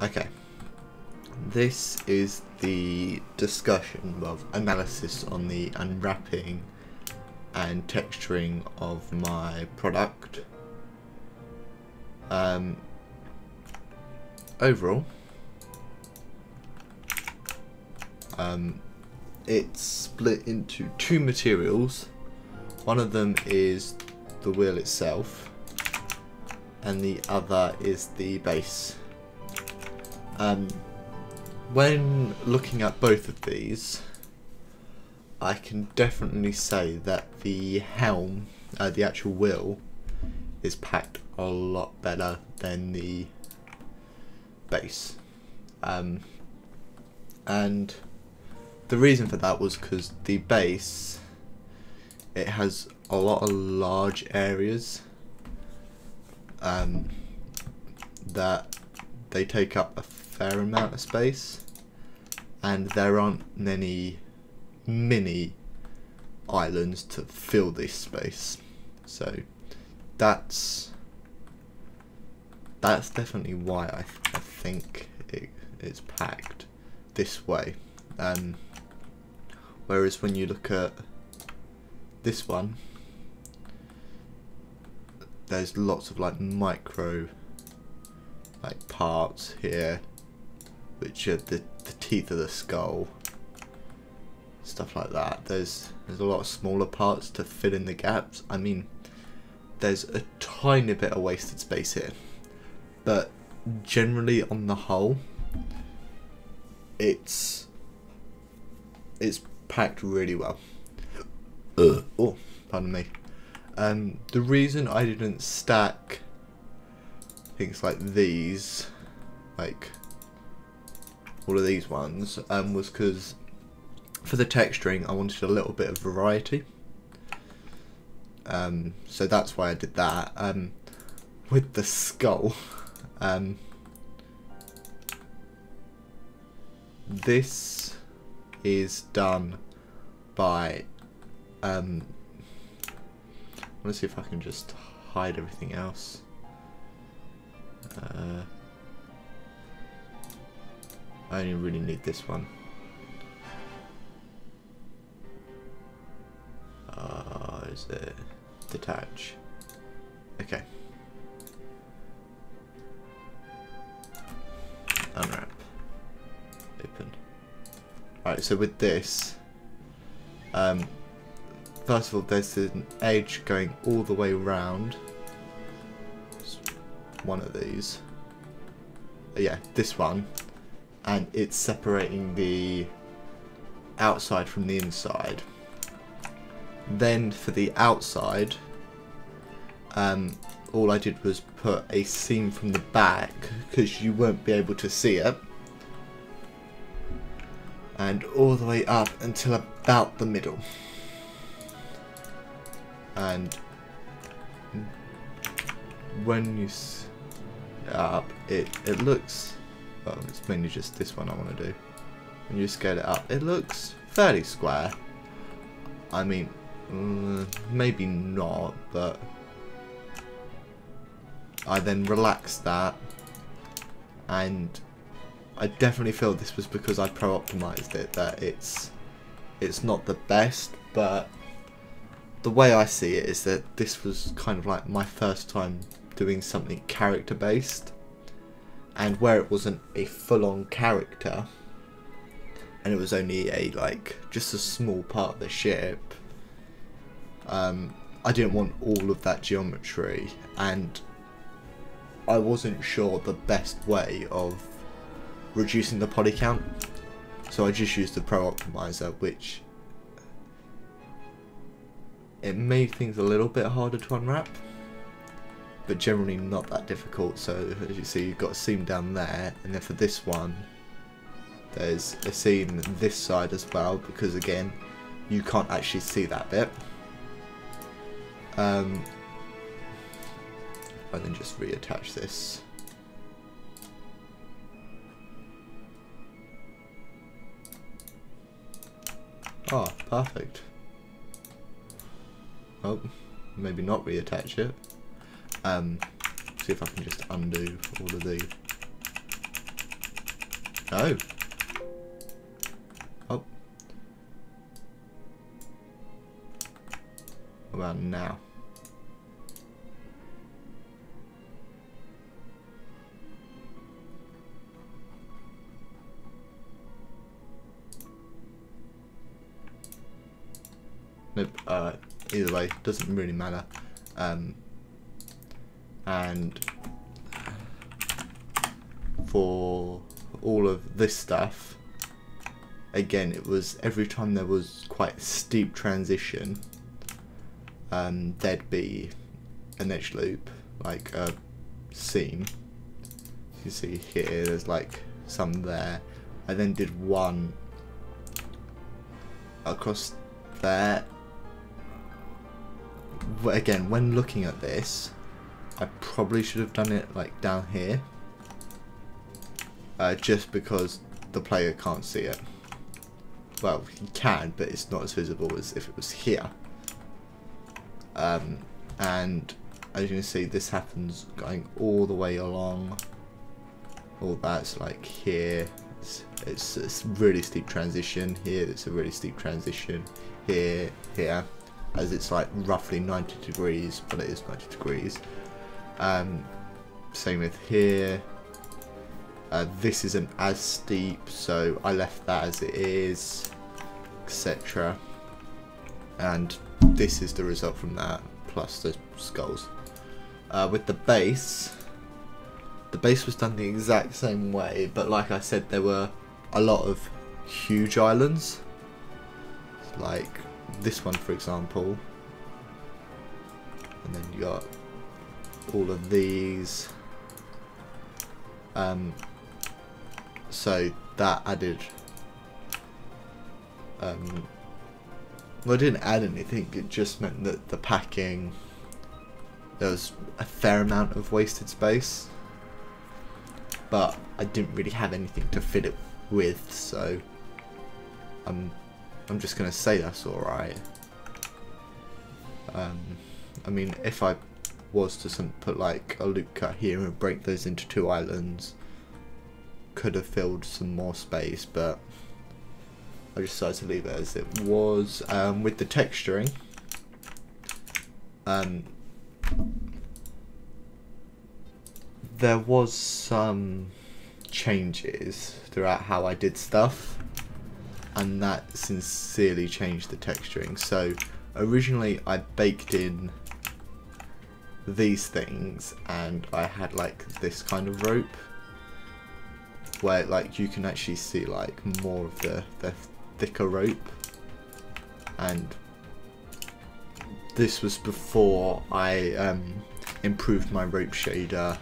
Okay, this is the discussion of analysis on the unwrapping and texturing of my product. Overall, it's split into two materials. One of them is the wheel itself, and the other is the base. When looking at both of these, I can definitely say that the helm, the actual wheel, is packed a lot better than the base. And the reason for that was because the base, it has a lot of large areas that they take up a fair amount of space, and there aren't many mini islands to fill this space, so that's definitely why I think it's packed this way. Whereas when you look at this one, there's lots of like micro parts here, which are the teeth of the skull, stuff like that. There's a lot of smaller parts to fill in the gaps. I mean, there's a tiny bit of wasted space here, but generally on the whole, it's packed really well. Oh, pardon me. The reason I didn't stack things like these, like all of these ones, was because for the texturing I wanted a little bit of variety. So that's why I did that. With the skull, this is done by I want to see if I can just hide everything else. I only really need this one. Is it detach? Okay. Unwrap. Open. Right, so with this, first of all, there's an edge going all the way around. One of these. Yeah, this one. And it's separating the outside from the inside. Then for the outside, all I did was put a seam from the back, because you won't be able to see it, and all the way up until about the middle. And when you up, it looks, well, it's mainly just this one I want to do. When you scale it up, it looks fairly square. I mean, maybe not, but I then relaxed that, and I definitely feel this was because I pro-optimized it, that it's not the best, but the way I see it is that this was kind of like my first time doing something character based, and where it wasn't a full-on character and it was only just a small part of the ship, I didn't want all of that geometry, and I wasn't sure the best way of reducing the poly count, so I just used the Pro Optimizer, which it made things a little bit harder to unwrap, but generally not that difficult. So as you see, you've got a seam down there, and then for this one there's a seam this side as well, because again you can't actually see that bit. And then just reattach this. Oh, perfect. Oh, maybe not reattach it. See if I can just undo all of the Oh. Oh. What about now? Nope. Either way, doesn't really matter. And for all of this stuff, again, it was every time there was quite a steep transition, there'd be an edge loop, like a seam. You see here, there's like some there. I then did one across there. Again, when looking at this, I probably should have done it like down here, just because the player can't see it. Well, he can, but it's not as visible as if it was here. And as you can see, this happens going all the way along. All that's like here. It's a really steep transition. Here, it's a really steep transition. Here, as it's like roughly 90 degrees, but it is 90 degrees. Same with here. This isn't as steep, so I left that as it is, etc. And this is the result from that, plus the skulls. With the base was done the exact same way, but like I said, there were a lot of huge islands, like this one for example, and then you got all of these, so that added, well, it didn't add anything, it just meant that the packing, there was a fair amount of wasted space, but I didn't really have anything to fit it with, so I'm just gonna say that's alright. I mean, if I was to put like a loop cut here and break those into 2 islands, could have filled some more space, but I just decided to leave it as it was. With the texturing, there was some changes throughout how I did stuff, and that sincerely changed the texturing. So originally I baked in these things and I had like this kind of rope where like you can actually see like more of the thicker rope, and this was before I improved my rope shader.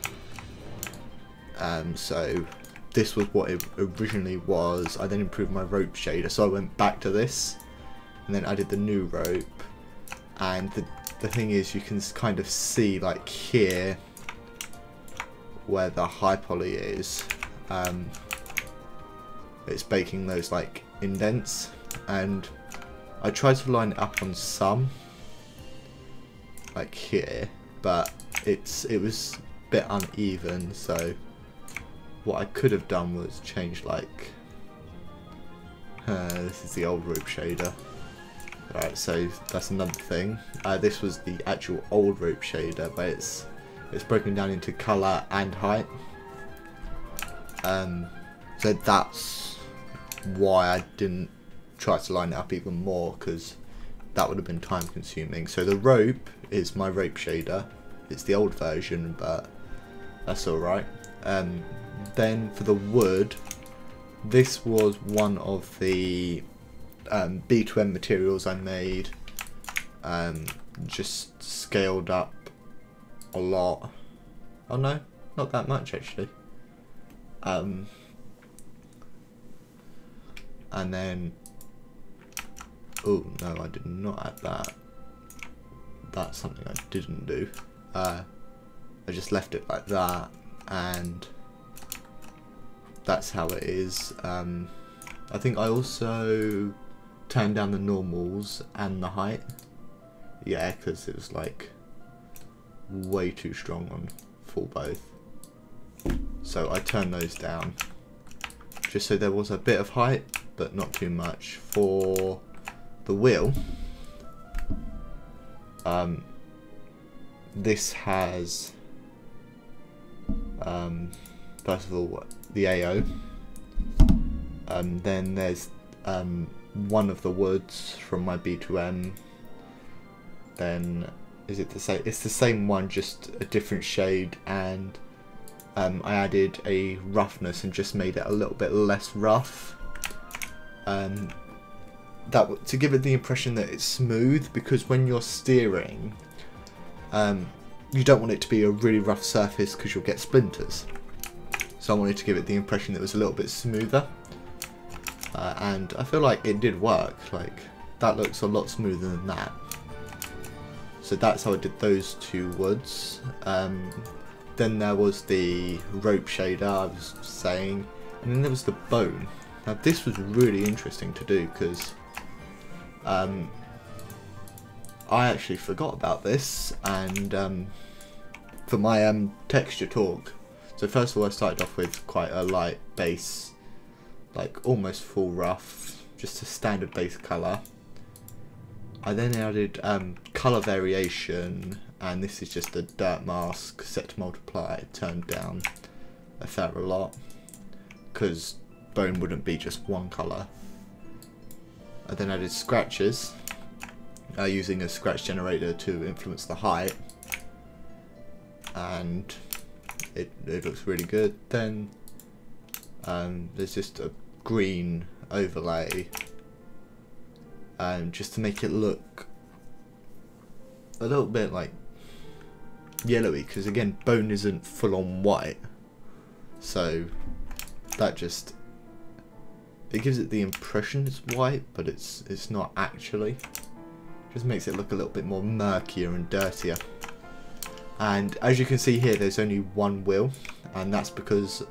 So this was what it originally was. I then improved my rope shader, so I went back to this and then added the new rope. And the thing is, you can kind of see like here where the high poly is, it's baking those like indents, and I tried to line it up on some like here, but it was a bit uneven. So what I could have done was change like this is the old rope shader. Right, so that's another thing. This was the actual old rope shader, but it's broken down into colour and height. So that's why I didn't try to line it up even more, because that would have been time consuming. So the rope is my rope shader. It's the old version, but that's alright. Then for the wood, this was one of the B2M materials I made, just scaled up a lot. Oh no, not that much actually. And then, oh no, I did not add that. That's something I didn't do. I just left it like that, and that's how it is. I think I also turned down the normals and the height. Yeah, because it was like way too strong on full both. So I turned those down just so there was a bit of height, but not too much. For the wheel, this has first of all the AO, then there's one of the woods from my B2M, then is it the same? It's the same one, just a different shade, and I added a roughness and just made it a little bit less rough, that to give it the impression that it's smooth, because when you're steering, you don't want it to be a really rough surface because you'll get splinters. So I wanted to give it the impression that it was a little bit smoother, and I feel like it did work. Like, that looks a lot smoother than that. So that's how I did those two woods. Then there was the rope shader I was saying, and then there was the bone. Now this was really interesting to do because I actually forgot about this, and for my texture talk, so first of all I started off with quite a light base, like almost full rough, just a standard base colour. I then added colour variation, and this is just a dirt mask set to multiply, turned down a fair lot, because bone wouldn't be just one colour. I then added scratches, using a scratch generator to influence the height, and it looks really good. Then there's just a green overlay, just to make it look a little bit like yellowy, because again bone isn't full on white, so that just, it gives it the impression it's white, but it's not actually. Just makes it look a little bit more murkier and dirtier. And as you can see here, there's only one wheel, and that's because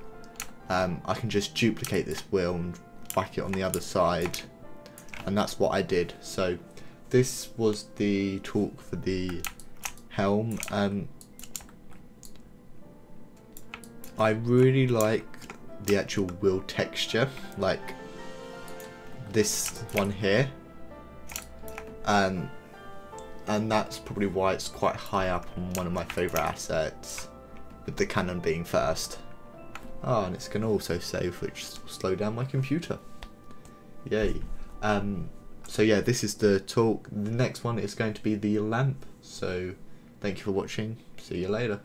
I can just duplicate this wheel and whack it on the other side, and that's what I did. So this was the talk for the Helm. I really like the actual wheel texture, like this one here, and that's probably why it's quite high up on one of my favourite assets, with the cannon being first. Oh, and it's going to also save, which will slow down my computer. Yay. So yeah, this is the talk. The next one is going to be the lamp. So thank you for watching. See you later.